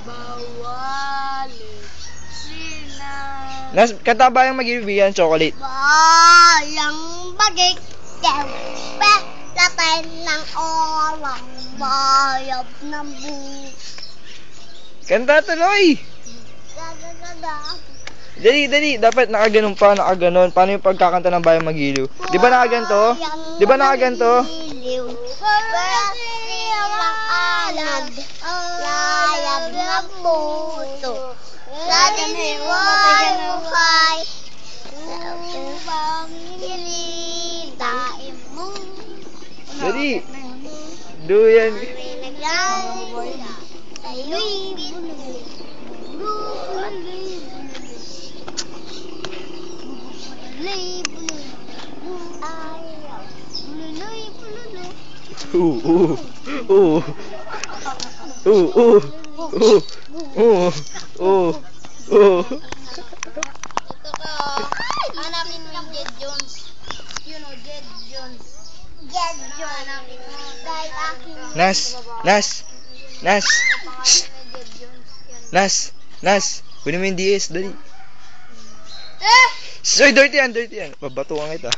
Bawal sina. Nas, kanta ba yung mag-ibigan, chocolate? Bayang bagay. Latay ng olang bayab ng buhay. Kanta tuloy! Dali. Dapat nakaganon pa, nakaganon. Paano yung pagkakanta ng bayang magiliw? Di ba nakaganto? Di ba nakaganto? Alag, layag ng puto. Layag ng buhay. Upang hilitain mo. Dali! Do yan. Hanapin mo yung Jed Jones. You know, Jed Jones. Jed Jones. Hanapin mo. Dahil aking... Nas. Kunin mo yung DS, dali. Soy, dirty yan. Babatukan kita.